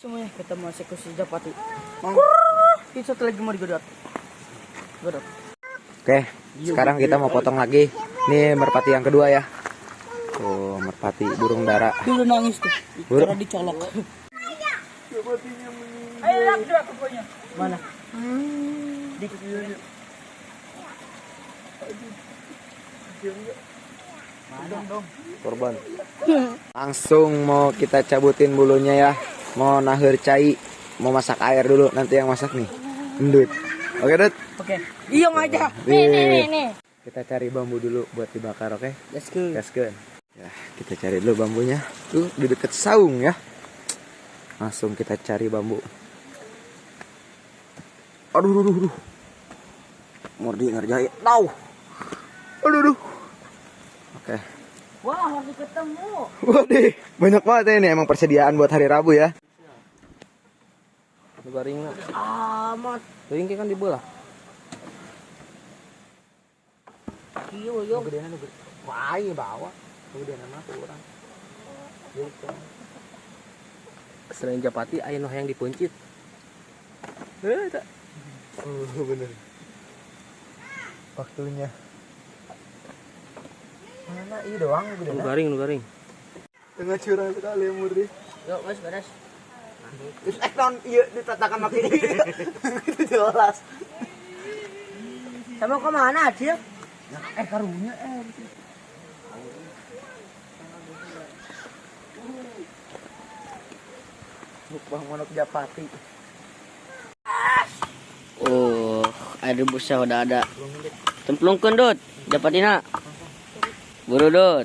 Semuanya ketemu si Japati. Ini satu lagi mau digodot. Godot. Oke, sekarang kita mau potong lagi. Ini merpati yang kedua ya. Tuh, merpati burung dara. Dulu nangis tuh. Karena dicolok. Ayo lap dua pokoknya. Mana? Korban. Langsung mau kita cabutin bulunya ya. Mau nahir cai. Mau masak air dulu. Nanti yang masak nih Endut. Oke Dut. Oke. Iyong aja. Nih. Kita cari bambu dulu buat dibakar, oke? Let's go. Gaskeun. Ya, kita cari dulu bambunya. Tuh, di dekat saung ya. Langsung kita cari bambu. Aduh. Mordi ngerjain. Tau. Aduh. Oke. Wah, harus ketemu. Waduh, banyak banget ya ini emang persediaan buat hari Rabu ya. Garing Amat. garing kan dibelah. Iyo, yo. Gedeana nu gede. Wah, ieu bawa. Gedeana mah kurang. Selain Japati aya nu hayang dipencit. Eta. Oh, bener. Waktunya. Mana ieu doang gedeana. Nu garing. Tengah curang sekali murni. Yuk, Mas, beres. Non ieu ditatakan make ieu. Itu jelas. Sama kemana, Acil? Karunya Mukbang manuk Japati. Oh, air rebusnya udah ada. Templungkeun, Dut. Japatina. Buru, Dut.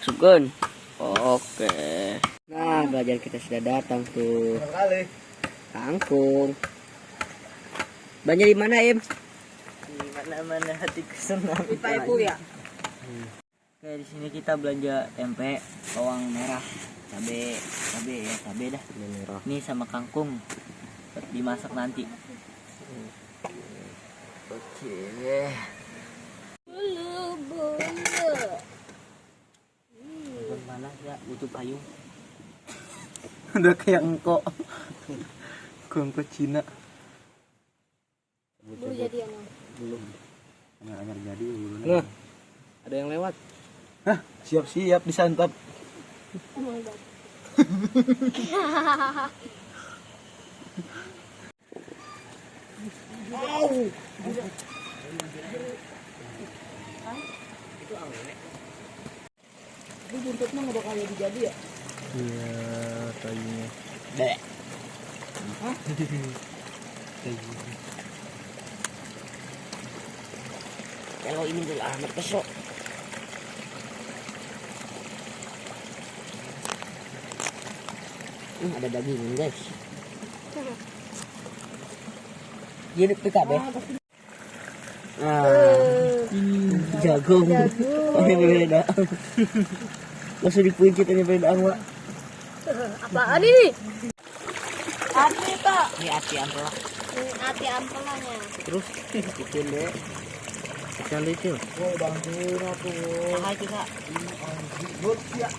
Supkeun. Oke. Nah, belajar kita sudah datang tuh. Kali. Kangkung. Belanja di mana, Im? Di mana-mana hatiku senang. Di Paipu ya? Oke, di sini kita belanja tempe, bawang merah, cabe dah. Merah. Ini sama kangkung buat dimasak nanti. Oke. Mana ya butuh payung? Udah kayak engkok. Engkok Cina. Belum jadian ya? Belum. Anyar jadi belum. Nah, ada yang lewat. Hah, siap-siap disantap. Oh my god. Ini buntutnya nggak bakal jadi ya? Iya, kayaknya. Dek. Hah? Kalau ini dulu amat kesok. Ada daging guys. Jadi PKB. Jagung. Ini beda. Langsung dipuncit ini beda apa? Apaan ini? Ati Pak. Ini ati ampela. Ini hati ampelanya. Terus bikin deh. Ikan itu. Oh, bantuin aku. Hai kita. But ya.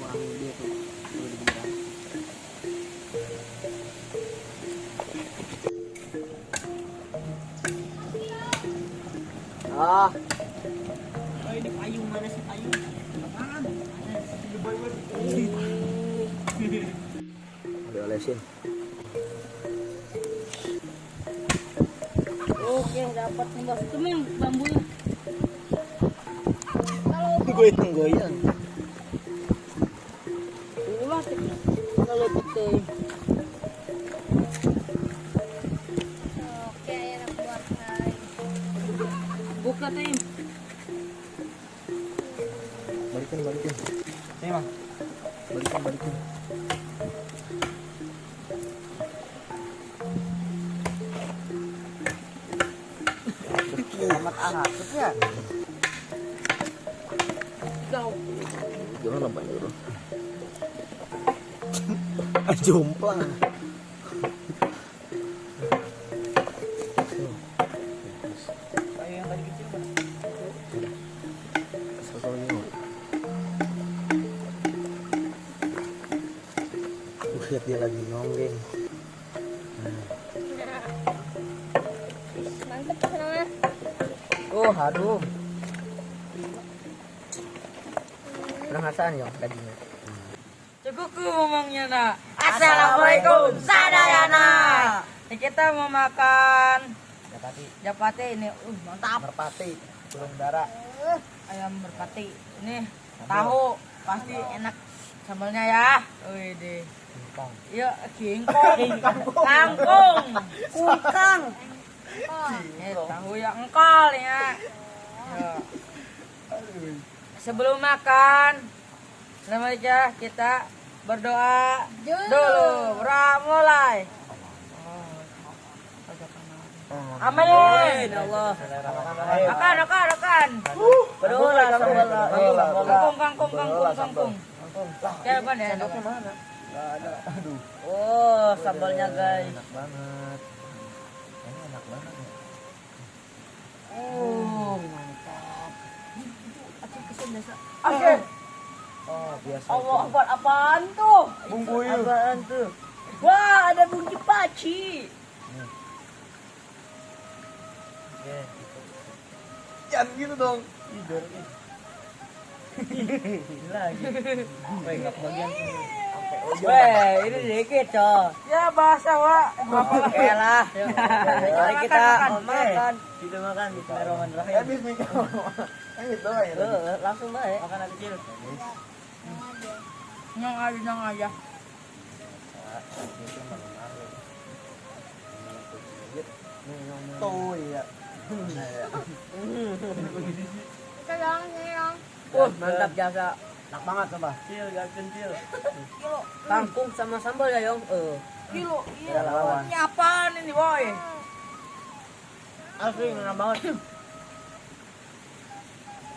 Ambil dia tuh. Ah. Oh, ini payung, mana sih payung? Apaan? Ada olesin. Oke, dapat nih bos. Itu yang bambunya. Goyang-goyang. Ulah kalau betul. Oke, enak buat hari. Buka tim. Balikin. Nih, Bang. Balikin. Amat anak ya. Kau. Jangan apa dulu. Jomplang. Kayak yang tadi kecil, Bang. Lihat dia lagi nonggeng. Mantap senangnya. Oh, harum. Pernah ngerasain ya dagingnya? Cukup ngomongnya nak. Assalamualaikum sadayana. Ini kita mau makan japati ini. Mantap. Merpati, burung dara. Ayam merpati. Ini tahu pasti enak sambalnya ya. Wih deh. Iya, kingkong. Kangkung. Kukang. Tahu ya engkol ya. Ya. Sebelum makan, selanjutnya kita berdoa dulu. Mulai. Amin. Allah. Makan. Berdoa sambal. Kangkung. Siapa nih? Oh, sambalnya guys. Enak banget. Ini enak banget ya. Oh, mantap. Oke. Oh, biasa. Allah Akbar, apaan tuh? Bumbuyu. Apaan tuh? Wah, ada bungki paci. Jangan gitu dong. Lagi. Banyak bagian sini. Weh, ini dikit, coy. Ya, bahasa, Wak. Oke lah. Mari kita Makan. makan. Kita makan. Bismillahirrahmanirrahim. Itu ya. Langsung baik. Makan kecil. Nyang aja. Tuh ya. Kita yang. Mantap jasa. Enak banget coba. Kecil, gak kecil. Kilo. Kangkung sama sambal ya, Yong. Kilo. Tidak lawan. Ini apaan ini, boy? Asli enak banget.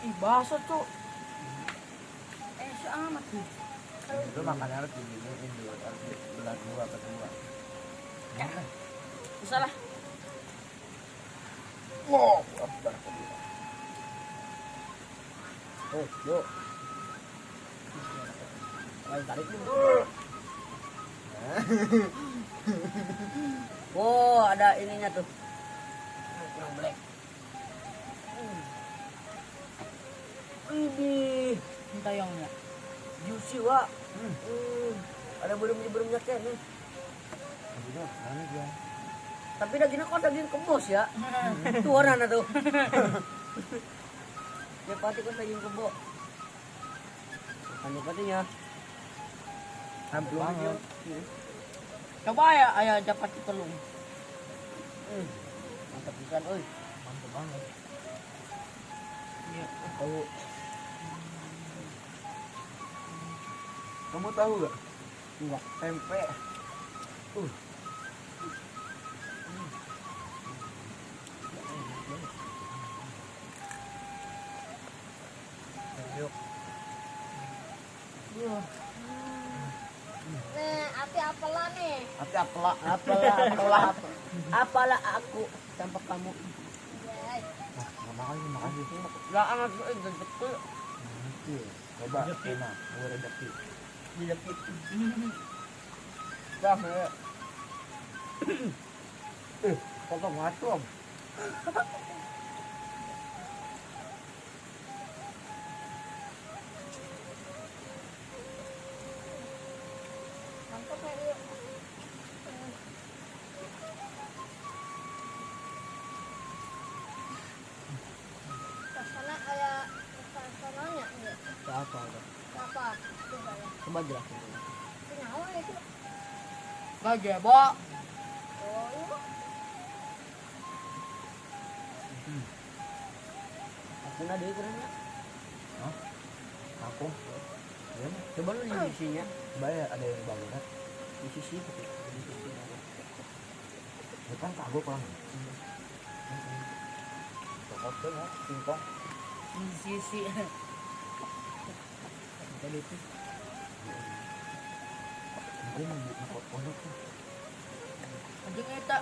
Ih, bakso, Cuk. Amat sih. Itu makannya harus diginiin dulu. Harus belah dua ke dua. Salah. Wow, Akbar. Yuk. Ayo tarik dulu. Oh, ada ininya tuh. Ini Tayongnya. juicy, Wak. Ada burung-burungnya kan nih. Mana dia? Tapi dagingnya kok daging kembos ya. Itu warna tuh. Ya pati kan daging kebo. Makan patinya. Hampir banget. Coba ya, ayah japati telung. Mantap pisan, euy. Mantap banget. Tahu. Kamu tahu gak? Enggak. Tempe. Nih, api apalah nih. Hati apalah. Apalah aku tanpa kamu. Makasih. Lah anak itu betul. Coba, enak. Gue rezeki. Dijepit. Dah, ya. Potong ngacung. Mantap ya, yuk. Rasanya kayak rasananya enggak? Apa? Apa? Coba ya. Coba jelasin. Kenapa itu? Gajebo. Oh, iya. Kena dia kerennya. Aku. Ya, Coba lu di sisinya. bayar ada yang banget. Di sisi. Bukan kagok kan. Oke ya, singkong. Sisi. Tadi itu. Gue mau buat pondok tuh. Anjing eta.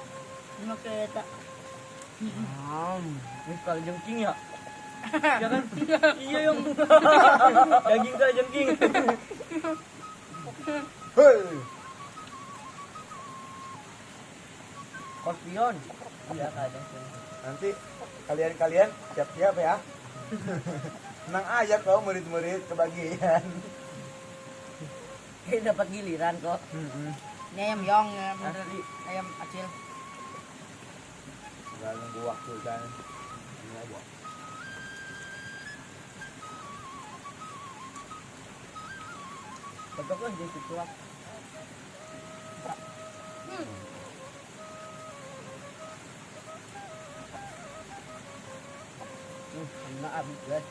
Ini ke eta. Ini kali jengking ya? Ya kan? Iya yang daging kali jengking. Hei, spion. Iya kadang. Nanti kalian siap-siap ya. Menang aja kau murid-murid kebagian. Kita dapat giliran kok. Ini ayam yong ya, dari ayam acil. Tinggal nunggu waktu kan. Ini aja. Betul kan jadi tuak. Maaf guys.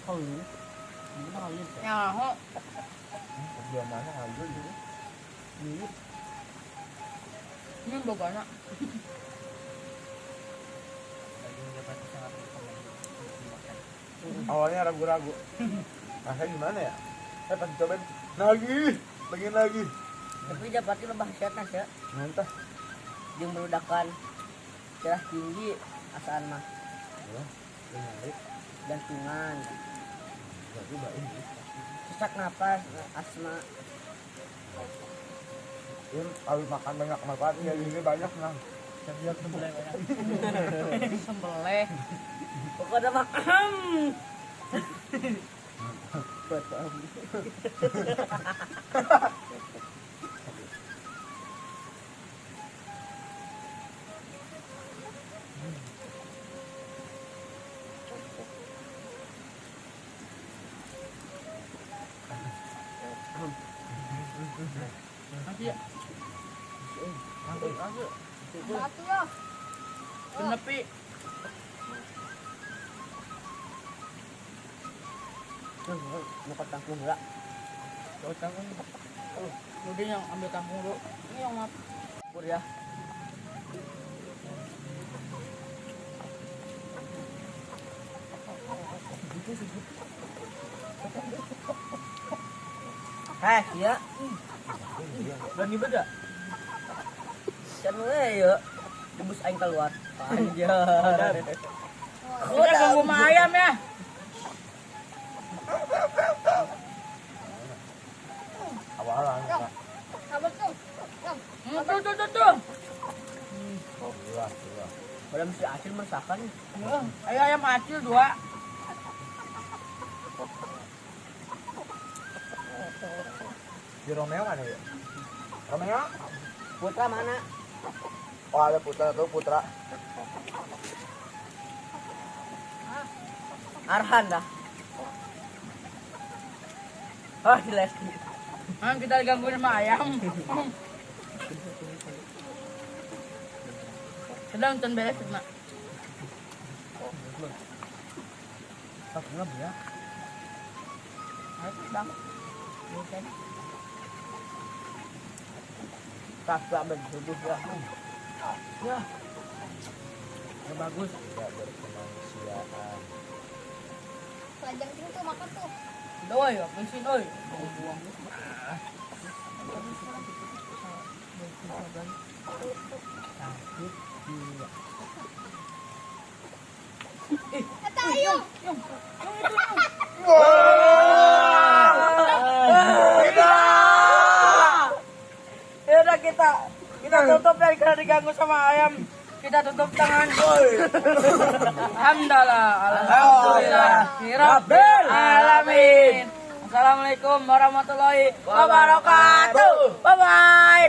Kau lu. Mana kau lu? Ya, ho. Dia mana halu dulu. Ini boga anak. Awalnya ragu-ragu. Rasanya gimana ya? Pas cobain lagi, lagi. Tapi dapatnya lebah setan ya. Mantap. Jeung berudakan cerah tinggi asaan mah. Ya, menarik. Jantungan, Berarti mbak ini. sesak napas, asma. Ini kalau makan banyak manfaatnya ini banyak nah. Sembelih banyak. Sembelih. Pokoknya mah Batu ya. Kenepi. Mau tangkung enggak? Mau tangkung. Udah yang ambil tangkung dulu. Ini yang maaf. Pur ya. Ya. Berani beda. Kan ya. Debus aing keluar. Anjir. Kita ganggu mah ayam ya. Awalan. Apa tuh? Yang Tuh. Alhamdulillah. Padahal mesti acil masakan. Ayo ayam acil 2. Di Romeo mana ya? Romeo? Putra mana? Oh ada Putra tuh Putra. Arhan dah. Ah, si Lesti. Kita digangguin sama ayam. Sedang ton beres nak. Tak ngap ya. Ayo bang. Oke. Kakak bertubuh ya. Ya. Ya bagus. Tidak berkemanusiaan. Lajang sini tuh makan tuh. Doi, bensin oi. Buang. Kata ayo. Ya udah kita tutup ya karena diganggu sama ayam. Kita tutup tangan. Alhamdulillah. Rabbil alamin. Assalamualaikum warahmatullahi wabarakatuh. Bye bye.